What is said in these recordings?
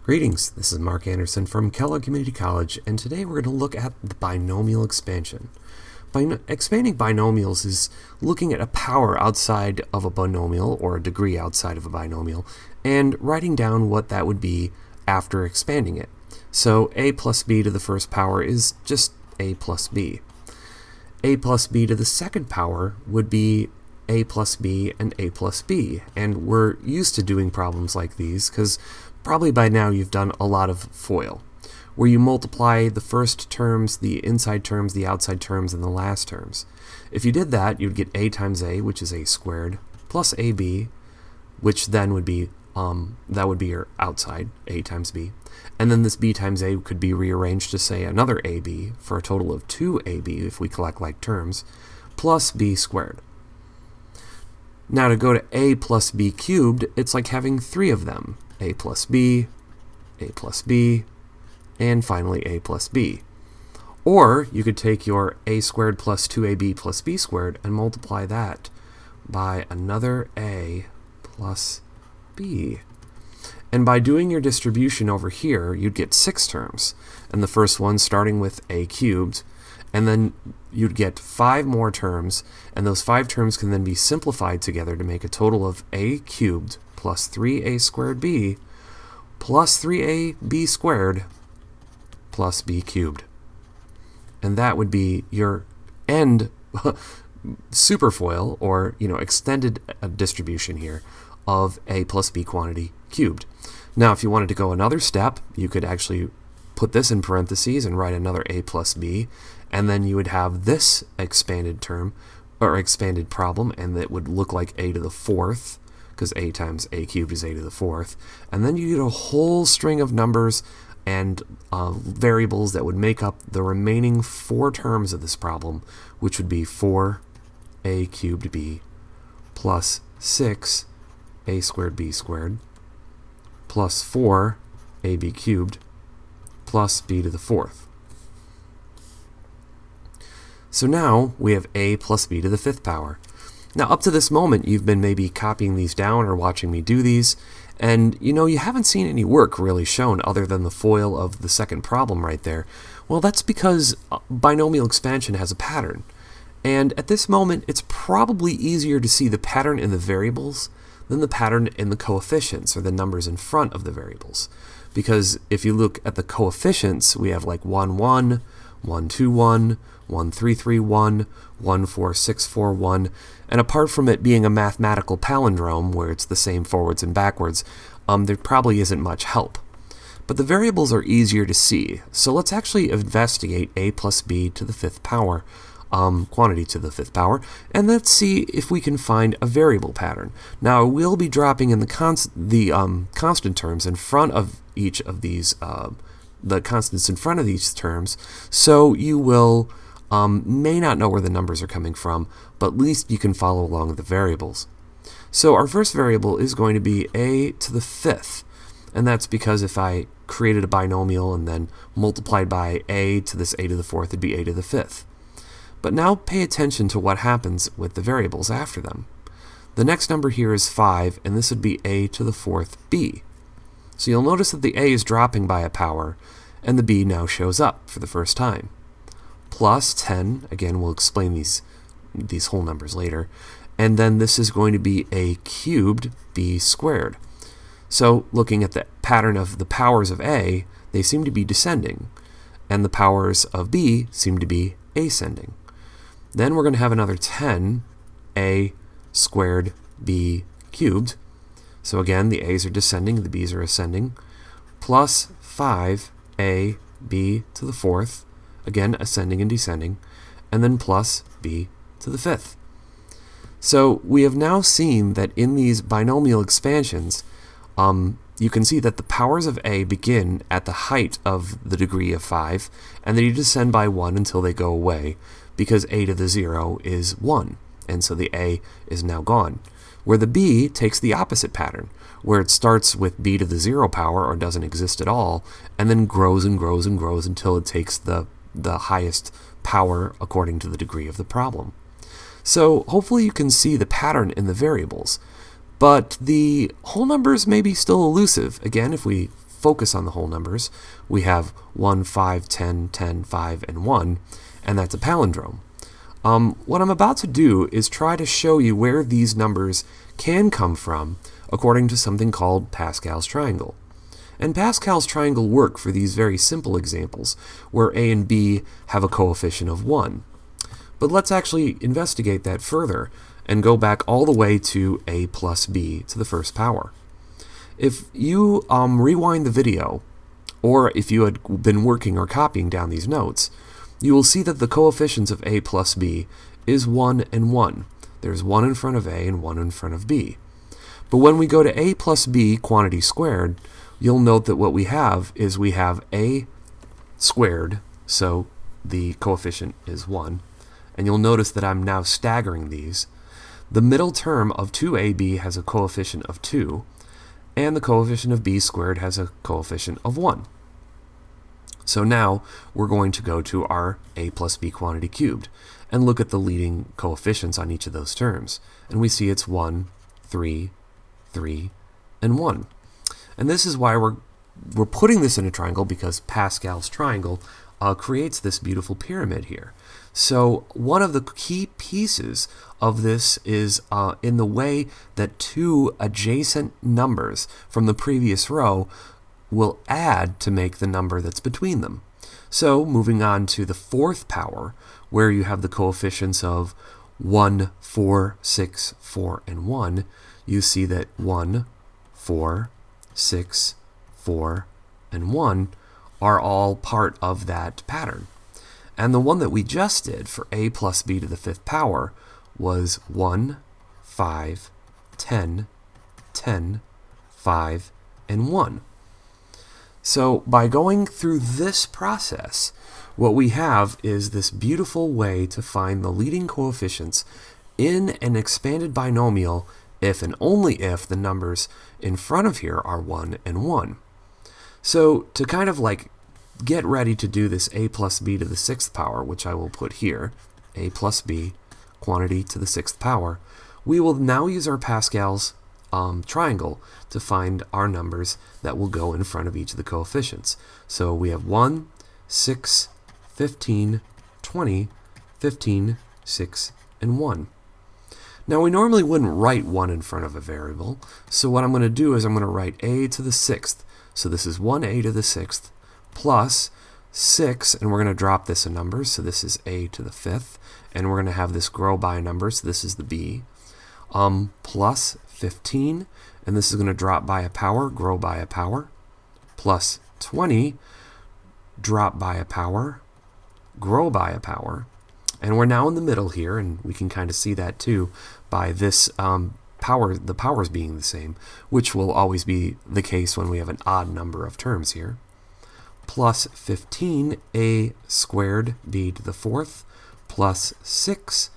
Greetings, this is Mark Anderson from Kellogg Community College, and today we're going to look at the binomial expansion. Expanding binomials is looking at a power outside of a binomial, or a degree outside of a binomial, and writing down what that would be after expanding it. So a plus b to the first power is just a plus b. A plus b to the second power would be a plus b and a plus b, and we're used to doing problems like these because probably by now you've done a lot of FOIL, where you multiply the first terms, the inside terms, the outside terms, and the last terms. If you did that, you'd get a times a, which is a squared, plus ab, which then would be, that would be your outside, a times b. And then this b times a could be rearranged to say another ab, for a total of 2ab if we collect like terms, plus b squared. Now to go to a plus b cubed, it's like having three of them. A plus b, and finally a plus b. Or you could take your a squared plus 2ab plus b squared and multiply that by another a plus b. And by doing your distribution over here, you'd get 6 terms. And the first one starting with a cubed, and then you'd get 5 more terms, and those 5 terms can then be simplified together to make a total of a cubed plus 3a squared b plus 3ab squared plus b cubed. And that would be your end superfoil, or extended distribution here of a plus b quantity cubed. Now if you wanted to go another step, you could actually put this in parentheses and write another a plus b, and then you would have this expanded term, or expanded problem, and that would look like a to the 4th, because a times a cubed is a to the 4th, and then you get a whole string of numbers and variables that would make up the remaining 4 terms of this problem, which would be 4a cubed b plus 6a squared b squared plus 4ab cubed plus b to the 4th. So now we have a plus b to the 5th power. Now up to this moment you've been maybe copying these down or watching me do these, and you haven't seen any work really shown other than the FOIL of the second problem right there. Well, that's because binomial expansion has a pattern. And at this moment it's probably easier to see the pattern in the variables than the pattern in the coefficients, or the numbers in front of the variables. Because if you look at the coefficients, we have like 1, 1, 1, 2, 1, 1, 3, 3, 1, 1, 4, 6, 4, 1, and apart from it being a mathematical palindrome where it's the same forwards and backwards, there probably isn't much help. But the variables are easier to see, so let's actually investigate a plus b to the 5th power, quantity to the 5th power, and let's see if we can find a variable pattern. Now we'll be dropping in the constant terms in front of each of these, the constants in front of these terms, so you will may not know where the numbers are coming from, but at least you can follow along with the variables. So our first variable is going to be a to the 5th, and that's because if I created a binomial and then multiplied by a to this a to the 4th, it'd be a to the 5th. But now pay attention to what happens with the variables after them. The next number here is 5, and this would be a to the 4th b. So you'll notice that the a is dropping by a power, and the b now shows up for the first time. Plus 10, again we'll explain these whole numbers later, and then this is going to be a cubed b squared. So looking at the pattern of the powers of a, they seem to be descending, and the powers of b seem to be ascending. Then we're going to have another 10 a squared b cubed. So again, the a's are descending, the b's are ascending, plus 5a b to the 4th, again ascending and descending, and then plus b to the 5th. So we have now seen that in these binomial expansions, you can see that the powers of a begin at the height of the degree of 5, and then you descend by 1 until they go away, because a to the 0 is 1, and so the a is now gone. Where the b takes the opposite pattern, where it starts with b to the 0 power, or doesn't exist at all, and then grows and grows and grows until it takes the highest power according to the degree of the problem. So hopefully you can see the pattern in the variables, but the whole numbers may be still elusive. Again, if we focus on the whole numbers, we have 1, 5, 10, 10, 5, and 1, and that's a palindrome. What I'm about to do is try to show you where these numbers can come from according to something called Pascal's triangle. And Pascal's triangle work for these very simple examples where a and b have a coefficient of 1. But let's actually investigate that further and go back all the way to a plus b to the first power. If you rewind the video, or if you had been working or copying down these notes, you will see that the coefficients of a plus b is 1 and 1. There's 1 in front of a and 1 in front of b. But when we go to a plus b quantity squared, you'll note that what we have is we have a squared, so the coefficient is 1. And you'll notice that I'm now staggering these. The middle term of 2ab has a coefficient of 2, and the coefficient of b squared has a coefficient of 1. So now we're going to go to our a plus b quantity cubed and look at the leading coefficients on each of those terms. And we see it's 1, 3, 3, and 1. And this is why we're putting this in a triangle, because Pascal's triangle creates this beautiful pyramid here. So one of the key pieces of this is in the way that two adjacent numbers from the previous row will add to make the number that's between them. So moving on to the fourth power, where you have the coefficients of 1, 4, 6, 4, and 1, you see that 1, 4, 6, 4, and 1 are all part of that pattern. And the one that we just did for a plus b to the fifth power was 1, 5, 10, 10, 5, and 1. So by going through this process, what we have is this beautiful way to find the leading coefficients in an expanded binomial if and only if the numbers in front of here are 1 and 1. So to kind of like get ready to do this a plus b to the sixth power, which I will put here, a plus b quantity to the sixth power, we will now use our Pascal's triangle to find our numbers that will go in front of each of the coefficients. So we have 1, 6, 15, 20, 15, 6, and 1. Now we normally wouldn't write 1 in front of a variable, so what I'm going to do is I'm going to write a to the sixth. So this is 1a to the sixth plus 6, and we're going to drop this a number, so this is a to the fifth, and we're going to have this grow by a number, so this is the b, plus 15, and this is going to drop by a power, grow by a power, plus 20, drop by a power, grow by a power, and we're now in the middle here, and we can kind of see that too by this the powers being the same, which will always be the case when we have an odd number of terms here, plus 15, a squared, b to the fourth, plus 6,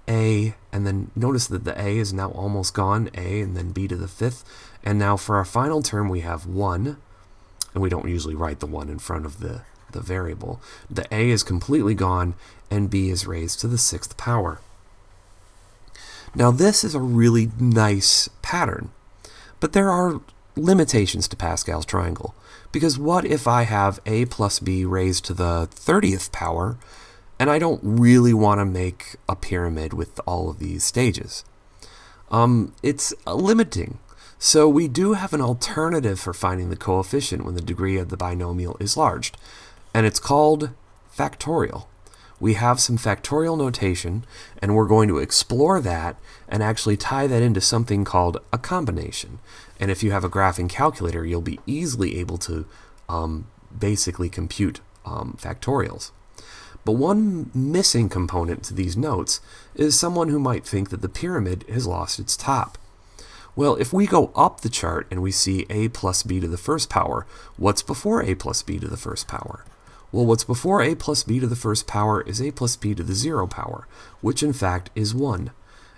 a, and then notice that the a is now almost gone, a and then b to the fifth, and now for our final term we have 1, and we don't usually write the 1 in front of the variable. The a is completely gone, and b is raised to the sixth power. Now this is a really nice pattern, but there are limitations to Pascal's triangle, because what if I have a plus b raised to the 30th power, and I don't really want to make a pyramid with all of these stages? It's limiting. So we do have an alternative for finding the coefficient when the degree of the binomial is large, and it's called factorial. We have some factorial notation, and we're going to explore that and actually tie that into something called a combination. And if you have a graphing calculator, you'll be easily able to basically compute factorials. But one missing component to these notes is someone who might think that the pyramid has lost its top. Well, if we go up the chart and we see a plus b to the first power, what's before a plus b to the first power? Well, what's before a plus b to the first power is a plus b to the 0 power, which in fact is 1.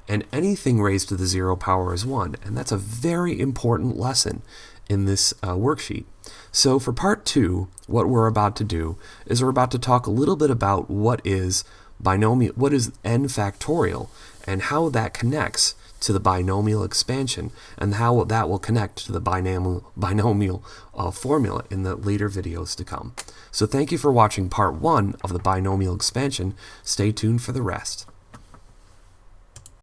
And anything raised to the 0 power is 1, and that's a very important lesson in this worksheet. So for part 2, what we're about to do is we're about to talk a little bit about what is binomial, what is n factorial, and how that connects to the binomial expansion and how that will connect to the binomial formula in the later videos to come. So thank you for watching part 1 of the binomial expansion. Stay tuned for the rest.